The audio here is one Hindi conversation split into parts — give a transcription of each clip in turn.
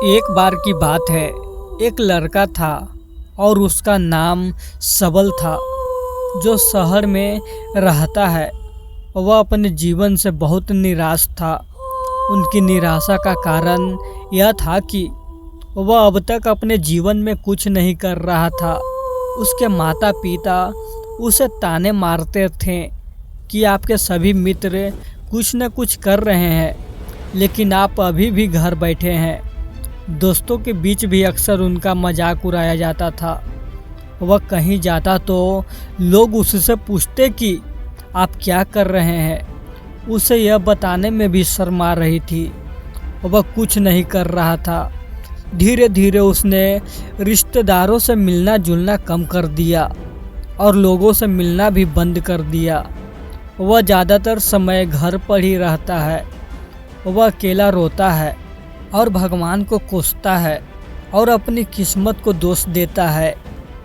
एक बार की बात है। एक लड़का था और उसका नाम सबल था, जो शहर में रहता है। वह अपने जीवन से बहुत निराश था। उनकी निराशा का कारण यह था कि वह अब तक अपने जीवन में कुछ नहीं कर रहा था। उसके माता पिता उसे ताने मारते थे कि आपके सभी मित्र कुछ न कुछ कर रहे हैं, लेकिन आप अभी भी घर बैठे हैं। दोस्तों के बीच भी अक्सर उनका मजाक उड़ाया जाता था। वह कहीं जाता तो लोग उससे पूछते कि आप क्या कर रहे हैं। उसे यह बताने में भी शर्मा रही थी। वह कुछ नहीं कर रहा था। धीरे धीरे उसने रिश्तेदारों से मिलना जुलना कम कर दिया और लोगों से मिलना भी बंद कर दिया। वह ज़्यादातर समय घर पर ही रहता है। वह अकेला रोता है और भगवान को कोसता है और अपनी किस्मत को दोष देता है।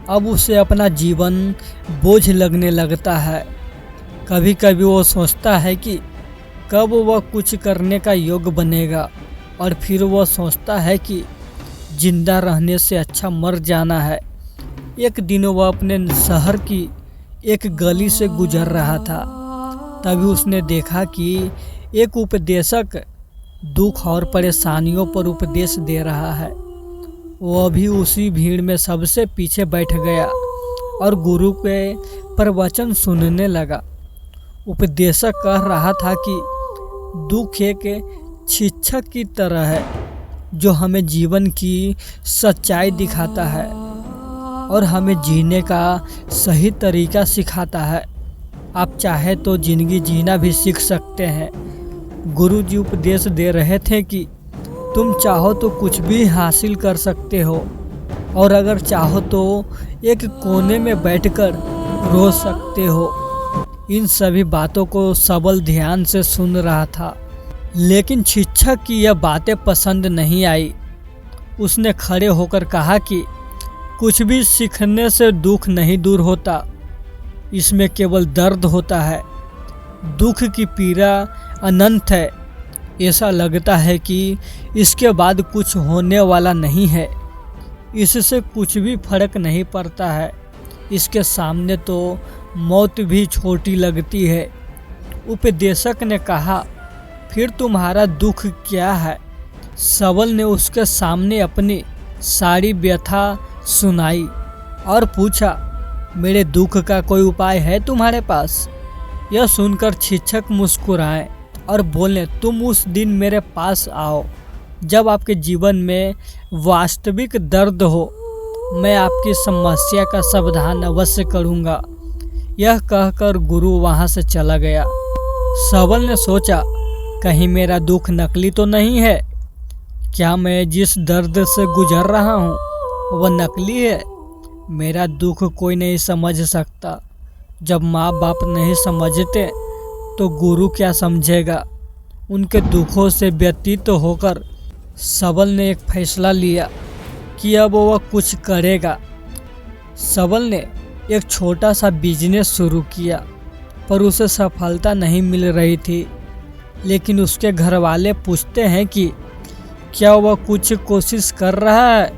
अब उसे अपना जीवन बोझ लगने लगता है। कभी कभी वो सोचता है कि कब वह कुछ करने का योग्य बनेगा, और फिर वह सोचता है कि जिंदा रहने से अच्छा मर जाना है। एक दिन वह अपने शहर की एक गली से गुजर रहा था। तभी उसने देखा कि एक उपदेशक दुख और परेशानियों पर उपदेश दे रहा है। वह भी उसी भीड़ में सबसे पीछे बैठ गया और गुरु के प्रवचन सुनने लगा। उपदेशक कह रहा था कि दुख एक शिक्षक की तरह है, जो हमें जीवन की सच्चाई दिखाता है और हमें जीने का सही तरीका सिखाता है। आप चाहे तो जिंदगी जीना भी सीख सकते हैं। गुरुजी उपदेश दे रहे थे कि तुम चाहो तो कुछ भी हासिल कर सकते हो, और अगर चाहो तो एक कोने में बैठकर रो सकते हो। इन सभी बातों को सबल ध्यान से सुन रहा था, लेकिन शिक्षक की यह बातें पसंद नहीं आई। उसने खड़े होकर कहा कि कुछ भी सीखने से दुख नहीं दूर होता, इसमें केवल दर्द होता है। दुख की पीड़ा अनंत है। ऐसा लगता है कि इसके बाद कुछ होने वाला नहीं है। इससे कुछ भी फर्क नहीं पड़ता है। इसके सामने तो मौत भी छोटी लगती है। उपदेशक ने कहा, फिर तुम्हारा दुख क्या है? सबल ने उसके सामने अपनी सारी व्यथा सुनाई और पूछा, मेरे दुख का कोई उपाय है तुम्हारे पास? यह सुनकर शिक्षक मुस्कुराए और बोले, तुम उस दिन मेरे पास आओ जब आपके जीवन में वास्तविक दर्द हो। मैं आपकी समस्या का समाधान अवश्य करूंगा। यह कहकर गुरु वहां से चला गया। सबल ने सोचा, कहीं मेरा दुख नकली तो नहीं है? क्या मैं जिस दर्द से गुजर रहा हूँ वह नकली है? मेरा दुख कोई नहीं समझ सकता। जब माँ बाप नहीं समझते तो गुरु क्या समझेगा? उनके दुखों से व्यतीत होकर सबल ने एक फैसला लिया कि अब वह कुछ करेगा। सबल ने एक छोटा सा बिजनेस शुरू किया, पर उसे सफलता नहीं मिल रही थी। लेकिन उसके घर वाले पूछते हैं कि क्या वह कुछ कोशिश कर रहा है,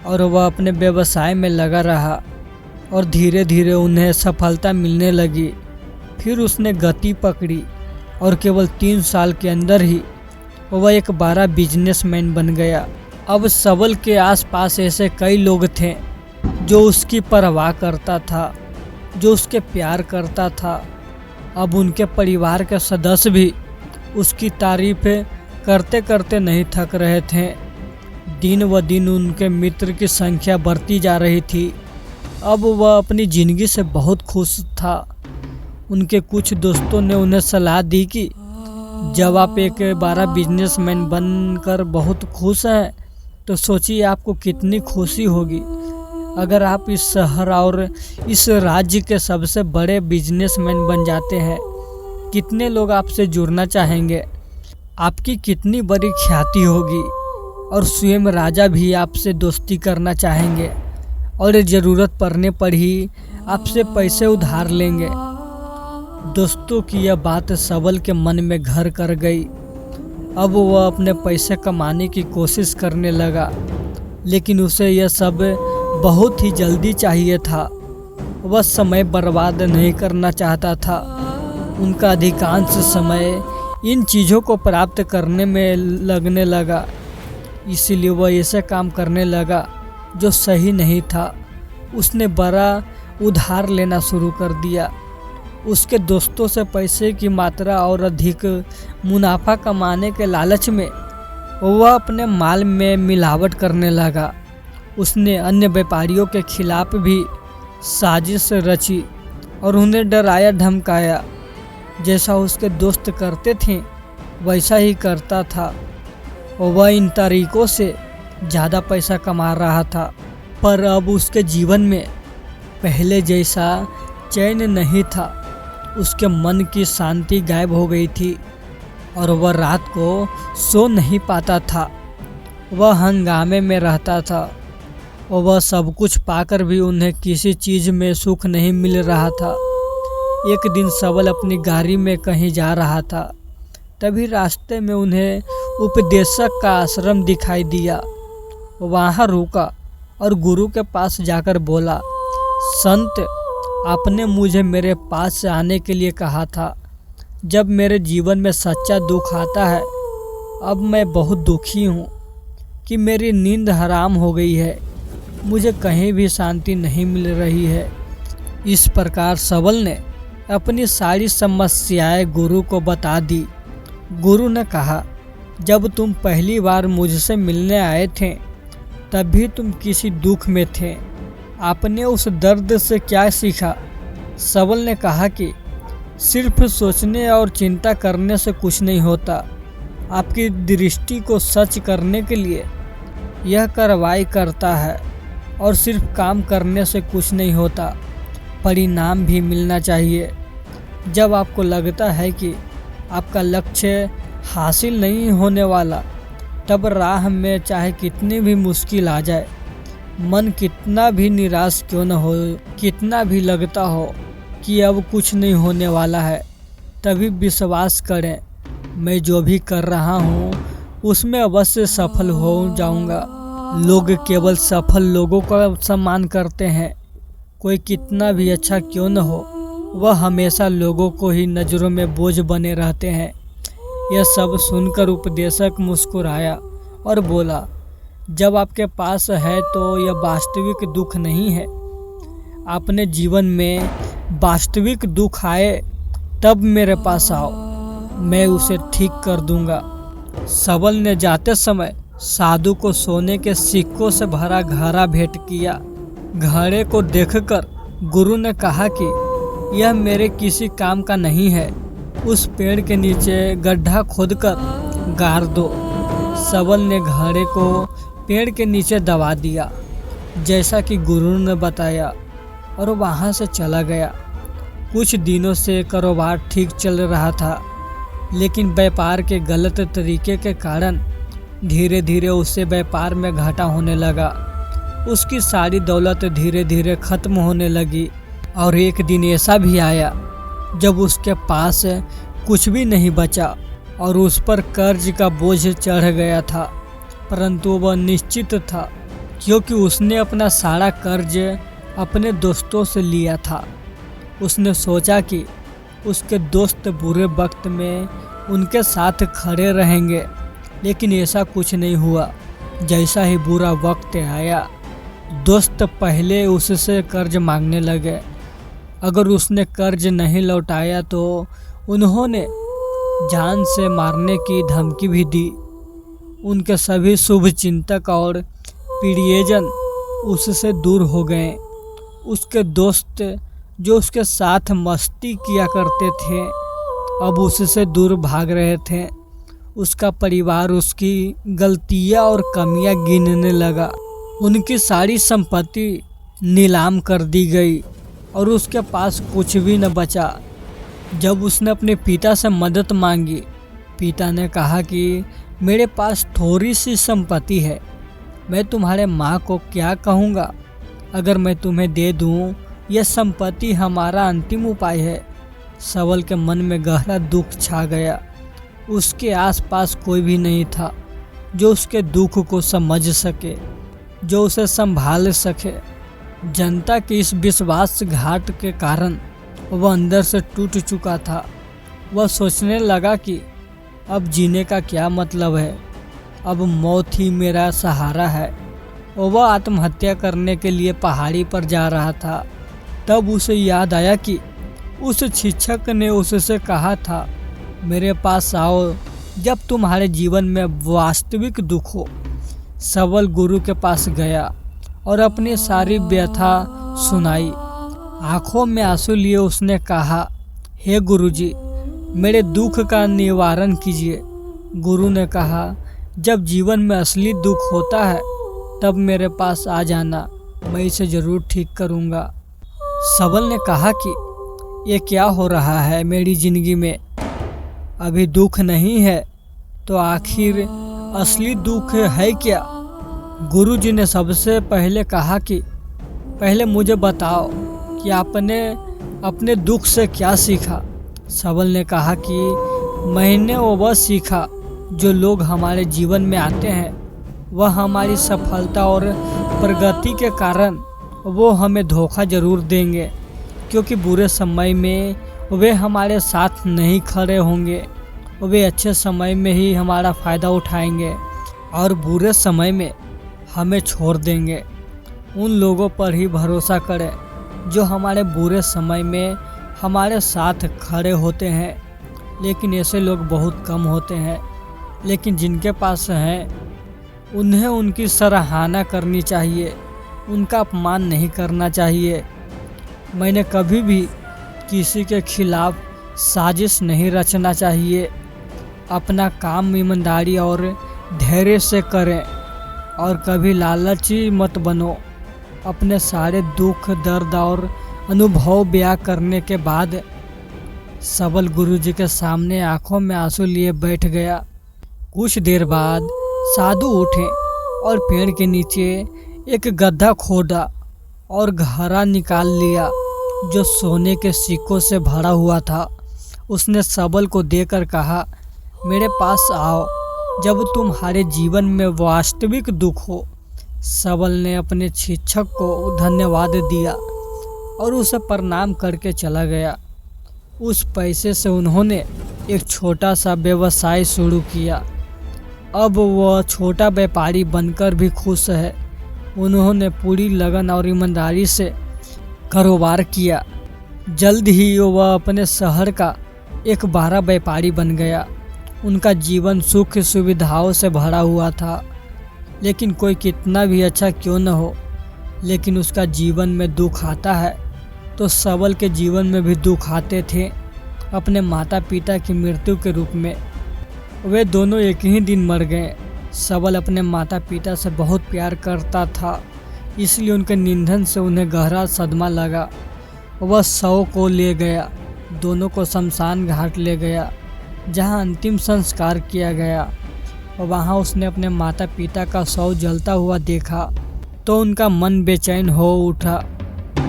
और वह अपने व्यवसाय में लगा रहा और धीरे धीरे उन्हें सफलता मिलने लगी। फिर उसने गति पकड़ी और केवल 3 साल के अंदर ही वह एक बड़ा बिजनेसमैन बन गया। अब सबल के आसपास ऐसे कई लोग थे जो उसकी परवाह करता था, जो उसके प्यार करता था। अब उनके परिवार के सदस्य भी उसकी तारीफें करते करते नहीं थक रहे थे। दिन व दिन उनके मित्र की संख्या बढ़ती जा रही थी। अब वह अपनी ज़िंदगी से बहुत खुश था। उनके कुछ दोस्तों ने उन्हें सलाह दी कि जब आप एक बड़ा बिजनेसमैन बनकर बहुत खुश हैं, तो सोचिए आपको कितनी खुशी होगी अगर आप इस शहर और इस राज्य के सबसे बड़े बिजनेसमैन बन जाते हैं। कितने लोग आपसे जुड़ना चाहेंगे, आपकी कितनी बड़ी ख्याति होगी, और स्वयं राजा भी आपसे दोस्ती करना चाहेंगे और ज़रूरत पड़ने पर ही आपसे पैसे उधार लेंगे। दोस्तों की यह बात सबल के मन में घर कर गई। अब वह अपने पैसे कमाने की कोशिश करने लगा, लेकिन उसे यह सब बहुत ही जल्दी चाहिए था। वह समय बर्बाद नहीं करना चाहता था। उनका अधिकांश समय इन चीज़ों को प्राप्त करने में लगने लगा, इसीलिए वह ऐसे काम करने लगा जो सही नहीं था। उसने बड़ा उधार लेना शुरू कर दिया। उसके दोस्तों से पैसे की मात्रा और अधिक मुनाफा कमाने के लालच में वह अपने माल में मिलावट करने लगा। उसने अन्य व्यापारियों के खिलाफ भी साजिश रची और उन्हें डराया धमकाया। जैसा उसके दोस्त करते थे वैसा ही करता था। वह इन तरीकों से ज़्यादा पैसा कमा रहा था, पर अब उसके जीवन में पहले जैसा चैन नहीं था। उसके मन की शांति गायब हो गई थी और वह रात को सो नहीं पाता था। वह हंगामे में रहता था और वह सब कुछ पाकर भी उन्हें किसी चीज़ में सुख नहीं मिल रहा था। एक दिन सबल अपनी गाड़ी में कहीं जा रहा था, तभी रास्ते में उन्हें उपदेशक का आश्रम दिखाई दिया। वहाँ रुका और गुरु के पास जाकर बोला, संत, आपने मुझे मेरे पास से आने के लिए कहा था। जब मेरे जीवन में सच्चा दुख आता है, अब मैं बहुत दुखी हूँ कि मेरी नींद हराम हो गई है। मुझे कहीं भी शांति नहीं मिल रही है। इस प्रकार सबल ने अपनी सारी समस्याएं गुरु को बता दी। गुरु ने कहा, जब तुम पहली बार मुझसे मिलने आए थे तभी तुम किसी दुख में थे। आपने उस दर्द से क्या सीखा? सबल ने कहा कि सिर्फ सोचने और चिंता करने से कुछ नहीं होता। आपकी दृष्टि को सच करने के लिए यह कार्रवाई करता है और सिर्फ काम करने से कुछ नहीं होता, परिणाम भी मिलना चाहिए। जब आपको लगता है कि आपका लक्ष्य हासिल नहीं होने वाला, तब राह में चाहे कितनी भी मुश्किल आ जाए, मन कितना भी निराश क्यों न हो, कितना भी लगता हो कि अब कुछ नहीं होने वाला है, तभी विश्वास करें, मैं जो भी कर रहा हूँ उसमें अवश्य सफल हो जाऊँगा। लोग केवल सफल लोगों का सम्मान करते हैं। कोई कितना भी अच्छा क्यों न हो, वह हमेशा लोगों को ही नज़रों में बोझ बने रहते हैं। यह सब सुनकर उपदेशक मुस्कुराया और बोला, जब आपके पास है तो यह वास्तविक दुख नहीं है। अपने जीवन में वास्तविक दुख आए तब मेरे पास आओ, मैं उसे ठीक कर दूंगा। सबल ने जाते समय साधु को सोने के सिक्कों से भरा घड़ा भेंट किया। घड़े को देखकर गुरु ने कहा कि यह मेरे किसी काम का नहीं है। उस पेड़ के नीचे गड्ढा खोदकर गाड़ दो। सबल ने घड़े को पेड़ के नीचे दबा दिया, जैसा कि गुरु ने बताया, और वहाँ से चला गया। कुछ दिनों से कारोबार ठीक चल रहा था, लेकिन व्यापार के गलत तरीके के कारण धीरे धीरे उससे व्यापार में घाटा होने लगा। उसकी सारी दौलत धीरे धीरे खत्म होने लगी और एक दिन ऐसा भी आया जब उसके पास कुछ भी नहीं बचा और उस पर कर्ज का बोझ चढ़ गया था। परंतु वह निश्चित था, क्योंकि उसने अपना सारा कर्ज अपने दोस्तों से लिया था। उसने सोचा कि उसके दोस्त बुरे वक्त में उनके साथ खड़े रहेंगे, लेकिन ऐसा कुछ नहीं हुआ। जैसा ही बुरा वक्त आया, दोस्त पहले उससे कर्ज मांगने लगे। अगर उसने कर्ज नहीं लौटाया तो उन्होंने जान से मारने की धमकी भी दी। उनके सभी शुभ चिंतक और प्रियजन उससे दूर हो गए। उसके दोस्त जो उसके साथ मस्ती किया करते थे, अब उससे दूर भाग रहे थे। उसका परिवार उसकी गलतियां और कमियां गिनने लगा। उनकी सारी संपत्ति नीलाम कर दी गई और उसके पास कुछ भी न बचा। जब उसने अपने पिता से मदद मांगी, पिता ने कहा कि मेरे पास थोड़ी सी संपत्ति है, मैं तुम्हारे माँ को क्या कहूँगा। अगर मैं तुम्हें दे दूँ, यह संपत्ति हमारा अंतिम उपाय है। सबल के मन में गहरा दुख छा गया। उसके आसपास कोई भी नहीं था जो उसके दुख को समझ सके, जो उसे संभाल सके। जनता के इस विश्वासघात के कारण वह अंदर से टूट चुका था। वह सोचने लगा कि अब जीने का क्या मतलब है, अब मौत ही मेरा सहारा है। और वह आत्महत्या करने के लिए पहाड़ी पर जा रहा था। तब उसे याद आया कि उस शिक्षक ने उससे कहा था, मेरे पास आओ जब तुम्हारे जीवन में वास्तविक दुख हो। सबल गुरु के पास गया और अपनी सारी व्यथा सुनाई। आंखों में आंसू लिए उसने कहा, हे गुरुजी, मेरे दुख का निवारण कीजिए। गुरु ने कहा, जब जीवन में असली दुख होता है तब मेरे पास आ जाना, मैं इसे ज़रूर ठीक करूँगा। सबल ने कहा कि ये क्या हो रहा है मेरी ज़िंदगी में, अभी दुख नहीं है तो आखिर असली दुख है क्या? गुरुजी ने सबसे पहले कहा कि पहले मुझे बताओ कि आपने अपने दुख से क्या सीखा। सबल ने कहा कि मैंने वह सीखा जो लोग हमारे जीवन में आते हैं वह हमारी सफलता और प्रगति के कारण वो हमें धोखा जरूर देंगे, क्योंकि बुरे समय में वे हमारे साथ नहीं खड़े होंगे। वे अच्छे समय में ही हमारा फ़ायदा उठाएंगे और बुरे समय में हमें छोड़ देंगे। उन लोगों पर ही भरोसा करें जो हमारे बुरे समय में हमारे साथ खड़े होते हैं, लेकिन ऐसे लोग बहुत कम होते हैं। लेकिन जिनके पास हैं उन्हें उनकी सराहना करनी चाहिए, उनका अपमान नहीं करना चाहिए। मैंने कभी भी किसी के खिलाफ साजिश नहीं रचना चाहिए। अपना काम ईमानदारी और धैर्य से करें और कभी लालची मत बनो। अपने सारे दुख, दर्द और अनुभव बयां करने के बाद सबल गुरुजी के सामने आंखों में आंसू लिए बैठ गया। कुछ देर बाद साधु उठे और पेड़ के नीचे एक गड्ढा खोदा और घड़ा निकाल लिया जो सोने के सिक्कों से भरा हुआ था। उसने सबल को देकर कहा, मेरे पास आओ जब तुम्हारे जीवन में वास्तविक दुख हो। सबल ने अपने शिक्षक को धन्यवाद दिया और उसे प्रणाम करके चला गया। उस पैसे से उन्होंने एक छोटा सा व्यवसाय शुरू किया। अब वह छोटा व्यापारी बनकर भी खुश है। उन्होंने पूरी लगन और ईमानदारी से कारोबार किया। जल्द ही वह अपने शहर का एक बड़ा व्यापारी बन गया। उनका जीवन सुख सुविधाओं से भरा हुआ था। लेकिन कोई कितना भी अच्छा क्यों न हो, लेकिन उसका जीवन में दुख आता है तो सबल के जीवन में भी दुख आते थे, अपने माता पिता की मृत्यु के रूप में। वे दोनों एक ही दिन मर गए। सबल अपने माता पिता से बहुत प्यार करता था, इसलिए उनके निधन से उन्हें गहरा सदमा लगा। वह शव को ले गया, दोनों को शमशान घाट ले गया जहां अंतिम संस्कार किया गया। वहां उसने अपने माता पिता का शव जलता हुआ देखा तो उनका मन बेचैन हो उठा।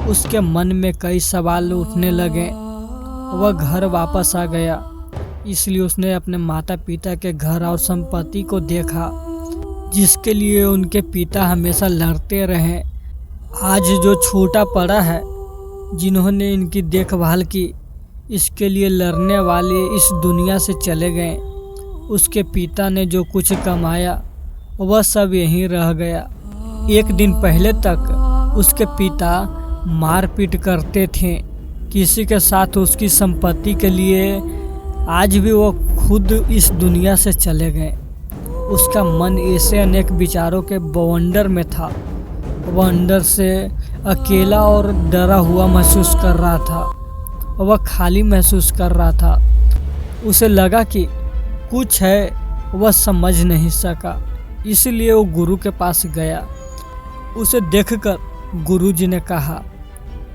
उसके मन में कई सवाल उठने लगे। वह घर वापस आ गया, इसलिए उसने अपने माता पिता के घर और संपत्ति को देखा जिसके लिए उनके पिता हमेशा लड़ते रहे। आज जो छूटा पड़ा है, जिन्होंने इनकी देखभाल की, इसके लिए लड़ने वाले इस दुनिया से चले गए। उसके पिता ने जो कुछ कमाया वह सब यहीं रह गया। एक दिन पहले तक उसके पिता मारपीट करते थे किसी के साथ उसकी संपत्ति के लिए। आज भी वो खुद इस दुनिया से चले गए। उसका मन ऐसे अनेक विचारों के बवंडर में था। वह अंदर से अकेला और डरा हुआ महसूस कर रहा था। वह खाली महसूस कर रहा था। उसे लगा कि कुछ है, वह समझ नहीं सका, इसलिए वो गुरु के पास गया। उसे देखकर गुरुजी ने कहा,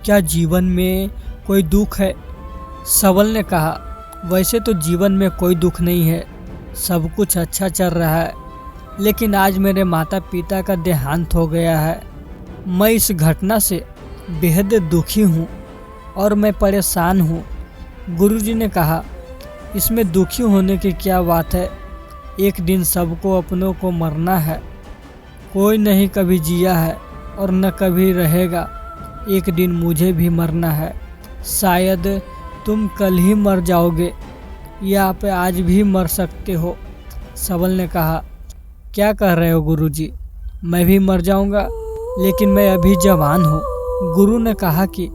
क्या जीवन में कोई दुख है? सबल ने कहा, वैसे तो जीवन में कोई दुख नहीं है, सब कुछ अच्छा चल रहा है, लेकिन आज मेरे माता पिता का देहांत हो गया है। मैं इस घटना से बेहद दुखी हूँ और मैं परेशान हूँ। गुरुजी ने कहा, इसमें दुखी होने की क्या बात है। एक दिन सबको अपनों को मरना है। कोई नहीं कभी जिया है और न कभी रहेगा। एक दिन मुझे भी मरना है। शायद तुम कल ही मर जाओगे या आप आज भी मर सकते हो। सबल ने कहा, क्या कह रहे हो गुरुजी? मैं भी मर जाऊंगा, लेकिन मैं अभी जवान हूँ। गुरु ने कहा कि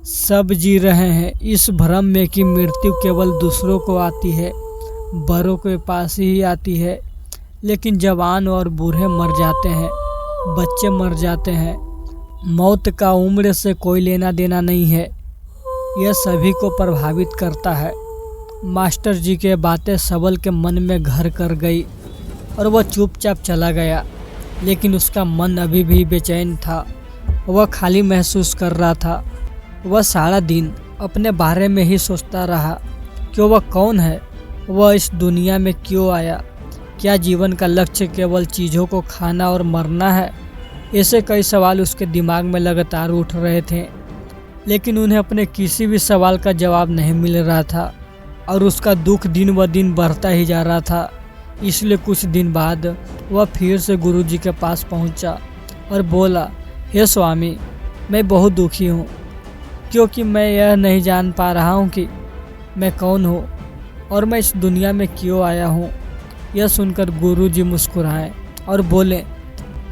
सब जी रहे हैं इस भ्रम में कि मृत्यु केवल दूसरों को आती है, बड़ों के पास ही आती है। लेकिन जवान और बूढ़े मर जाते हैं, बच्चे मर जाते हैं। मौत का उम्र से कोई लेना देना नहीं है। यह सभी को प्रभावित करता है। मास्टर जी के बातें सबल के मन में घर कर गई और वह चुपचाप चला गया। लेकिन उसका मन अभी भी बेचैन था। वह खाली महसूस कर रहा था। वह सारा दिन अपने बारे में ही सोचता रहा कि वह कौन है, वह इस दुनिया में क्यों आया, क्या जीवन का लक्ष्य केवल चीज़ों को खाना और मरना है। ऐसे कई सवाल उसके दिमाग में लगातार उठ रहे थे, लेकिन उन्हें अपने किसी भी सवाल का जवाब नहीं मिल रहा था और उसका दुख दिन ब दिन बढ़ता ही जा रहा था। इसलिए कुछ दिन बाद वह फिर से गुरुजी के पास पहुंचा और बोला, हे स्वामी, मैं बहुत दुखी हूँ, क्योंकि मैं यह नहीं जान पा रहा हूँ कि मैं कौन हूँ और मैं इस दुनिया में क्यों आया हूँ। यह सुनकर गुरुजी मुस्कुराए और बोले,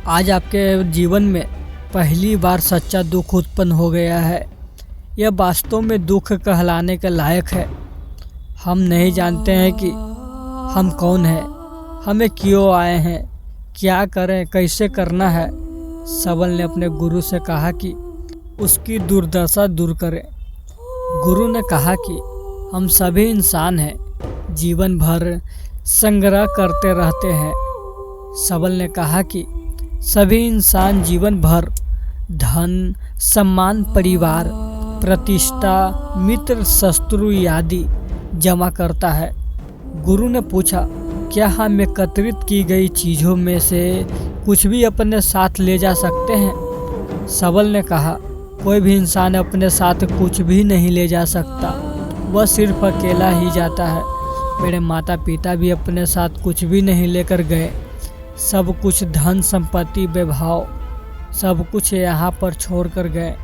आज आपके जीवन में पहली बार सच्चा दुख उत्पन्न हो गया है। यह वास्तव में दुख कहलाने के लायक है। हम नहीं जानते हैं कि हम कौन हैं, हमें क्यों आए हैं, क्या करें, कैसे करना है। सबल ने अपने गुरु से कहा कि उसकी दुर्दशा दूर करें। गुरु ने कहा कि हम सभी इंसान हैं, जीवन भर संग्रह करते रहते हैं। सबल ने कहा कि सभी इंसान जीवन भर धन, सम्मान, परिवार, प्रतिष्ठा, मित्र, शत्रु आदि जमा करता है। गुरु ने पूछा, क्या हम एकत्रित की गई चीज़ों में से कुछ भी अपने साथ ले जा सकते हैं? सबल ने कहा, कोई भी इंसान अपने साथ कुछ भी नहीं ले जा सकता, वह सिर्फ अकेला ही जाता है। मेरे माता पिता भी अपने साथ कुछ भी नहीं लेकर गए। सब कुछ धन संपत्ति वैभव सब कुछ यहाँ पर छोड़ कर गए।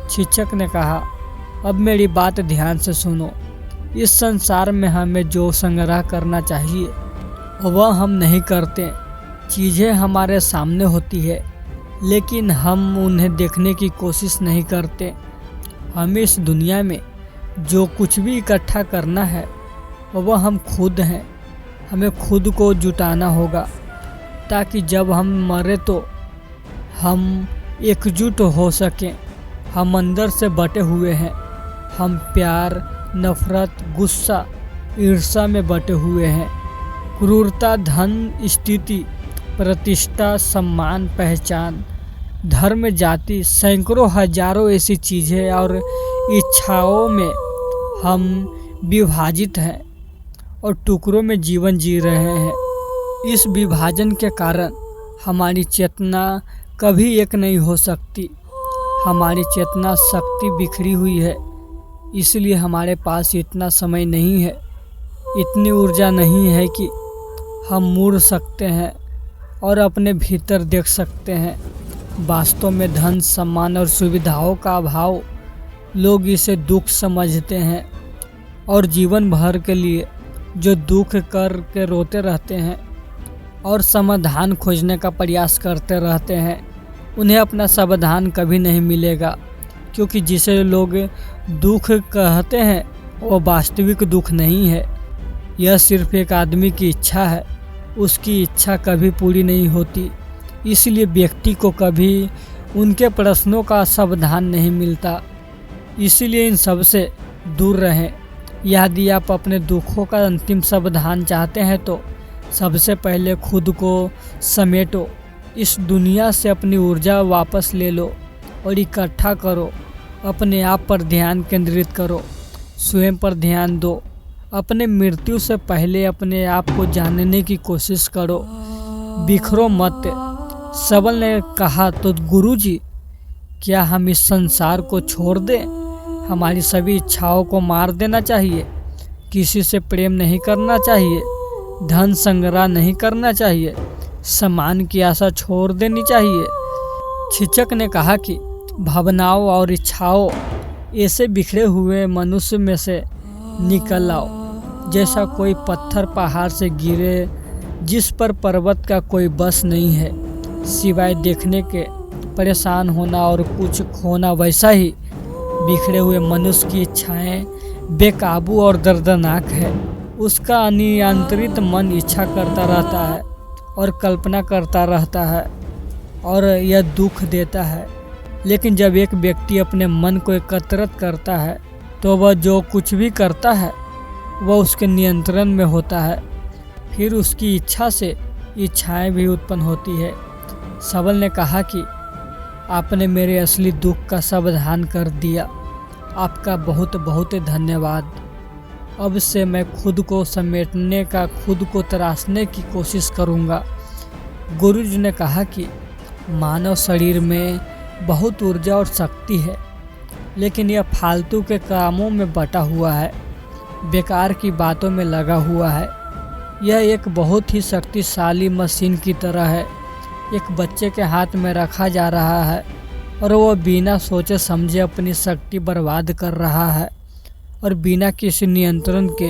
शिक्षक ने कहा, अब मेरी बात ध्यान से सुनो। इस संसार में हमें जो संग्रह करना चाहिए वह हम नहीं करते। चीज़ें हमारे सामने होती है, लेकिन हम उन्हें देखने की कोशिश नहीं करते। हमें इस दुनिया में जो कुछ भी इकट्ठा करना है वह हम खुद हैं। हमें खुद को जुटाना होगा, ताकि जब हम मरे तो हम एकजुट हो सकें। हम अंदर से बटे हुए हैं। हम प्यार, नफरत, गुस्सा, ईर्ष्या में बटे हुए हैं। क्रूरता, धन, स्थिति, प्रतिष्ठा, सम्मान, पहचान, धर्म, जाति, सैकड़ों हजारों ऐसी चीज़ें और इच्छाओं में हम विभाजित हैं और टुकड़ों में जीवन जी रहे हैं। इस विभाजन के कारण हमारी चेतना कभी एक नहीं हो सकती। हमारी चेतना शक्ति बिखरी हुई है, इसलिए हमारे पास इतना समय नहीं है, इतनी ऊर्जा नहीं है कि हम मुड़ सकते हैं और अपने भीतर देख सकते हैं। वास्तव में धन, सम्मान और सुविधाओं का अभाव, लोग इसे दुख समझते हैं और जीवन भर के लिए जो दुख कर के रोते रहते हैं और समाधान खोजने का प्रयास करते रहते हैं, उन्हें अपना समाधान कभी नहीं मिलेगा। क्योंकि जिसे लोग दुख कहते हैं वो वास्तविक दुख नहीं है। यह सिर्फ एक आदमी की इच्छा है। उसकी इच्छा कभी पूरी नहीं होती, इसलिए व्यक्ति को कभी उनके प्रश्नों का समाधान नहीं मिलता। इसीलिए इन सब से दूर रहें। यदि आप अपने दुखों का अंतिम समाधान चाहते हैं तो सबसे पहले खुद को समेटो। इस दुनिया से अपनी ऊर्जा वापस ले लो और इकट्ठा करो। अपने आप पर ध्यान केंद्रित करो, स्वयं पर ध्यान दो। अपने मृत्यु से पहले अपने आप को जानने की कोशिश करो, बिखरो मत। सबल ने कहा, तो गुरुजी, क्या हम इस संसार को छोड़ दें? हमारी सभी इच्छाओं को मार देना चाहिए? किसी से प्रेम नहीं करना चाहिए, धन संग्रह नहीं करना चाहिए, सम्मान की आशा छोड़ देनी चाहिए। शिक्षक ने कहा कि भावनाओं और इच्छाओं ऐसे बिखरे हुए मनुष्य में से निकल आओ जैसा कोई पत्थर पहाड़ से गिरे जिस पर पर्वत का कोई बस नहीं है, सिवाय देखने के परेशान होना और कुछ खोना। वैसा ही बिखरे हुए मनुष्य की इच्छाएं बेकाबू और दर्दनाक है। उसका अनियंत्रित मन इच्छा करता रहता है और कल्पना करता रहता है और यह दुख देता है। लेकिन जब एक व्यक्ति अपने मन को एकत्रित करता है तो वह जो कुछ भी करता है वह उसके नियंत्रण में होता है। फिर उसकी इच्छा से इच्छाएं भी उत्पन्न होती है। सबल ने कहा कि आपने मेरे असली दुख का समाधान कर दिया। आपका बहुत बहुत धन्यवाद। अब से मैं खुद को समेटने का, खुद को तराशने की कोशिश करूँगा। गुरुजी ने कहा कि मानव शरीर में बहुत ऊर्जा और शक्ति है, लेकिन यह फालतू के कामों में बटा हुआ है, बेकार की बातों में लगा हुआ है। यह एक बहुत ही शक्तिशाली मशीन की तरह है। एक बच्चे के हाथ में रखा जा रहा है और वह बिना सोचे समझे अपनी शक्ति बर्बाद कर रहा है और बिना किसी नियंत्रण के।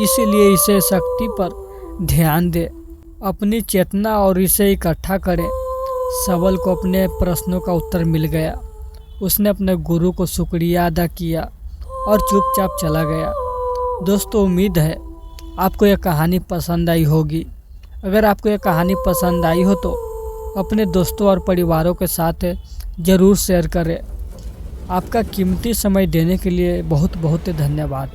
इसलिए इसे शक्ति पर ध्यान दे, अपनी चेतना और इसे इकट्ठा करें। सबल को अपने प्रश्नों का उत्तर मिल गया। उसने अपने गुरु को शुक्रिया अदा किया और चुपचाप चला गया। दोस्तों, उम्मीद है आपको यह कहानी पसंद आई होगी। अगर आपको यह कहानी पसंद आई हो तो अपने दोस्तों और परिवारों के साथ ज़रूर शेयर करें। आपका कीमती समय देने के लिए बहुत बहुत धन्यवाद।